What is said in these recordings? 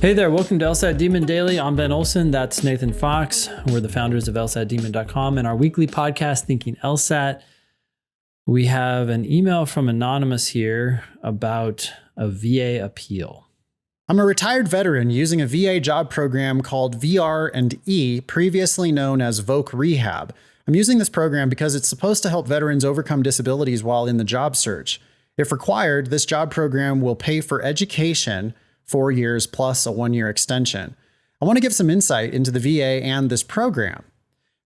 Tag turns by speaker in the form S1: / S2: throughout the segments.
S1: Hey there, welcome to LSAT Demon Daily. I'm Ben Olson. That's Nathan Fox. We're the founders of LSATdemon.com and our weekly podcast, Thinking LSAT. We have an email from Anonymous here about a VA appeal.
S2: I'm a retired veteran using a VA job program called VR&E, previously known as Voc Rehab. I'm using this program because it's supposed to help veterans overcome disabilities while in the job search. If required, this job program will pay for education 4 years plus a 1-year extension. I want to give some insight into the VA and this program.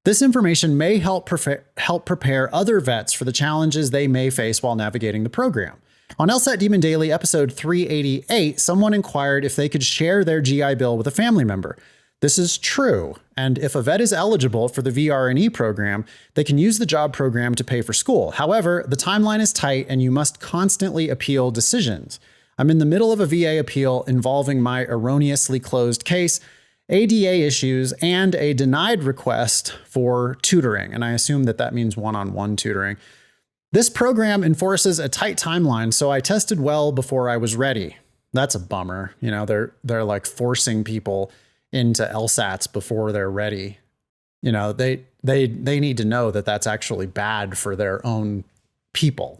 S2: This information may help prepare other vets for the challenges they may face while navigating the program. On LSAT Demon Daily, episode 388, someone inquired if they could share their GI Bill with a family member. This is true, and if a vet is eligible for the VR&E program, they can use the job program to pay for school. However, the timeline is tight and you must constantly appeal decisions. I'm in the middle of a VA appeal involving my erroneously closed case, ADA issues, and a denied request for tutoring. And I assume that means one-on-one tutoring. This program enforces a tight timeline, so I tested well before I was ready. That's a bummer. You know, they're like forcing people into LSATs before they're ready. You know, they need to know that that's actually bad for their own people.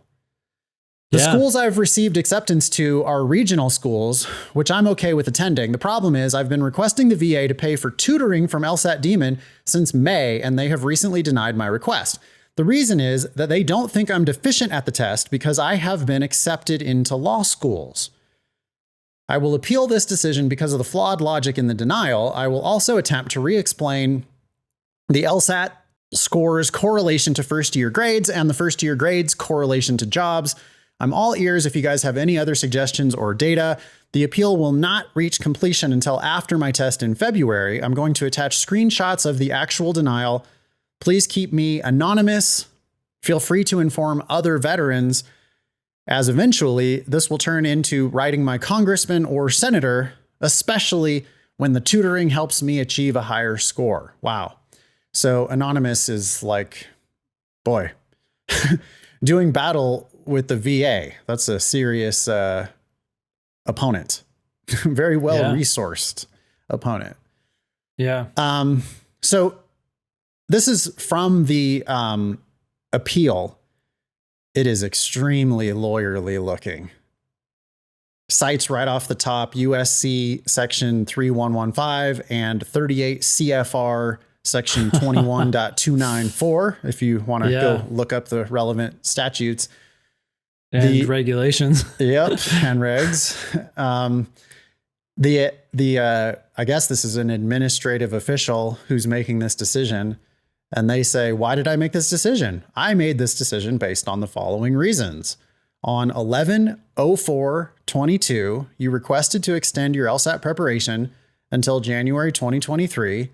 S2: The schools I've received acceptance to are regional schools, which I'm okay with attending. The problem is I've been requesting the VA to pay for tutoring from LSAT Demon since May, and they have recently denied my request. The reason is that they don't think I'm deficient at the test because I have been accepted into law schools. I will appeal this decision because of the flawed logic in the denial. I will also attempt to re-explain the LSAT scores correlation to first-year grades and the first-year grades correlation to jobs. I'm all ears if you guys have any other suggestions or data. The appeal will not reach completion until after my test in February. I'm going to attach screenshots of the actual denial. Please keep me anonymous. Feel free to inform other veterans, as eventually this will turn into writing my congressman or senator, especially when the tutoring helps me achieve a higher score. Wow. So Anonymous is like, boy, doing battle with the VA. That's a serious opponent. Very well resourced opponent.
S1: Yeah.
S2: So this is from the appeal. It is extremely lawyerly looking. Cites right off the top USC section 3115 and 38 CFR section 21.294 if you want to go look up the relevant statutes.
S1: And regulations.
S2: Yep, and regs. I guess this is an administrative official who's making this decision, and they say, why did I make this decision? I made this decision based on the following reasons. On 11/04/22, you requested to extend your LSAT preparation until January 2023.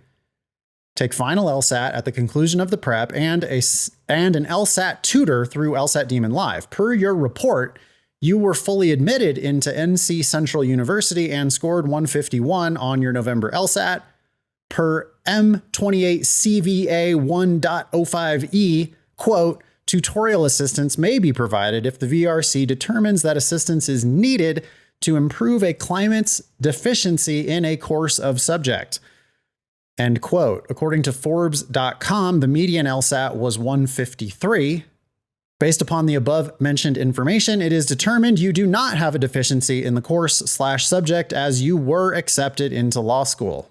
S2: Take final LSAT at the conclusion of the prep and an LSAT tutor through LSAT Demon Live. Per your report, you were fully admitted into NC Central University and scored 151 on your November LSAT. Per M28 CVA 1.05E, quote, tutorial assistance may be provided if the VRC determines that assistance is needed to improve a claimant's deficiency in a course of subject. End quote. According to Forbes.com, the median LSAT was 153. Based upon the above mentioned information, it is determined you do not have a deficiency in the course/subject as you were accepted into law school.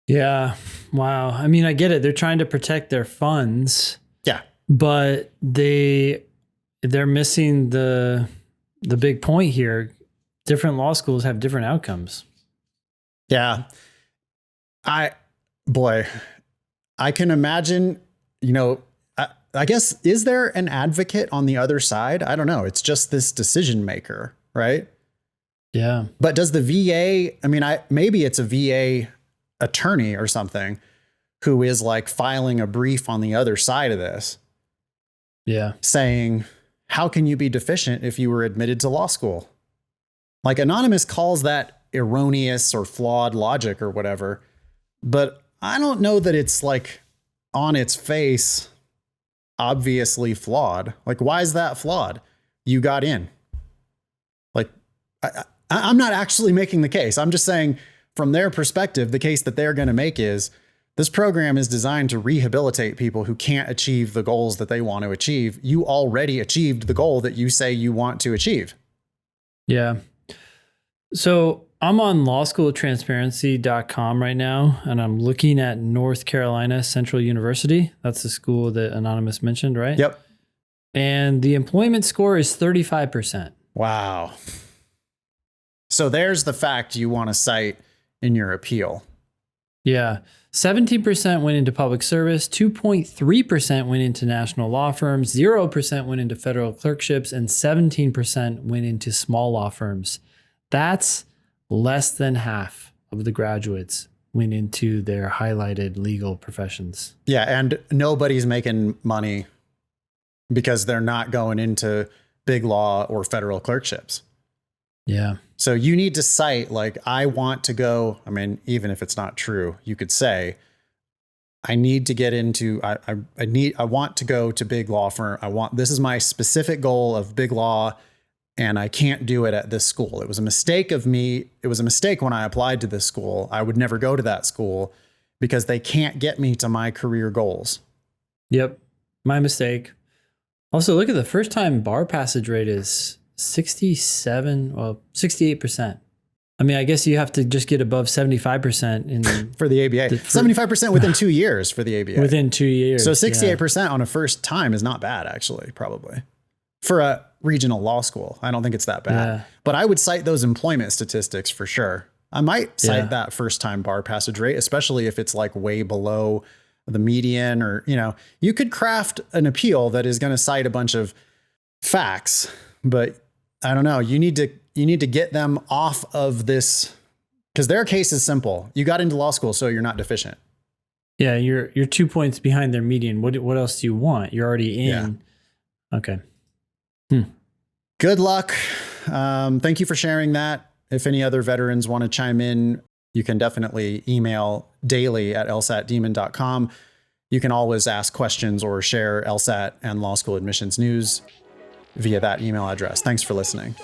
S1: Yeah. Wow. I mean, I get it. They're trying to protect their funds.
S2: Yeah.
S1: But they're missing the big point here. Different law schools have different outcomes.
S2: Yeah. Boy, I can imagine, you know, I guess, is there an advocate on the other side? I don't know. It's just this decision maker, right?
S1: Yeah.
S2: But does the VA, I mean, maybe it's a VA attorney or something who is like filing a brief on the other side of this.
S1: Yeah.
S2: Saying, how can you be deficient if you were admitted to law school? Like Anonymous calls that erroneous or flawed logic or whatever. But I don't know that it's like on its face, obviously flawed. Like, why is that flawed? You got in. Like, I'm not actually making the case. I'm just saying from their perspective, the case that they're going to make is this program is designed to rehabilitate people who can't achieve the goals that they want to achieve. You already achieved the goal that you say you want to achieve.
S1: Yeah. So I'm on lawschooltransparency.com right now, and I'm looking at North Carolina Central University. That's the school that Anonymous mentioned, right?
S2: Yep.
S1: And the employment score is 35%.
S2: Wow. So there's the fact you want to cite in your appeal.
S1: Yeah. 17% went into public service, 2.3% went into national law firms, 0% went into federal clerkships, and 17% went into small law firms. That's less than half of the graduates went into their highlighted legal professions.
S2: Yeah, and nobody's making money because they're not going into big law or federal clerkships.
S1: Yeah.
S2: So you need to cite, like, I want to go, I mean, even if it's not true, you could say, I need to get into, I want to go to big law firm. This is my specific goal of big law, and I can't do it at this school. It was a mistake of me. It was a mistake when I applied to this school. I would never go to that school because they can't get me to my career goals.
S1: Yep. My mistake. Also, look at the first time bar passage rate is 68%. I mean, I guess you have to just get above 75% in
S2: for the ABA. 75% within 2 years for the ABA.
S1: Within 2 years.
S2: So 68% on a first time is not bad, actually, probably. For a regional law school, I don't think it's that bad.
S1: Yeah.
S2: But I would cite those employment statistics for sure. I might cite that first time bar passage rate, especially if it's like way below the median, or, you know, you could craft an appeal that is going to cite a bunch of facts, but I don't know. You need to get them off of this, because their case is simple. You got into law school, so you're not deficient.
S1: Yeah, you're 2 points behind their median. What else do you want? You're already in.
S2: Yeah.
S1: Okay.
S2: Good luck. Thank you for sharing that. If any other veterans want to chime in, you can definitely email daily@lsatdemon.com. You can always ask questions or share LSAT and law school admissions news via that email address. Thanks for listening.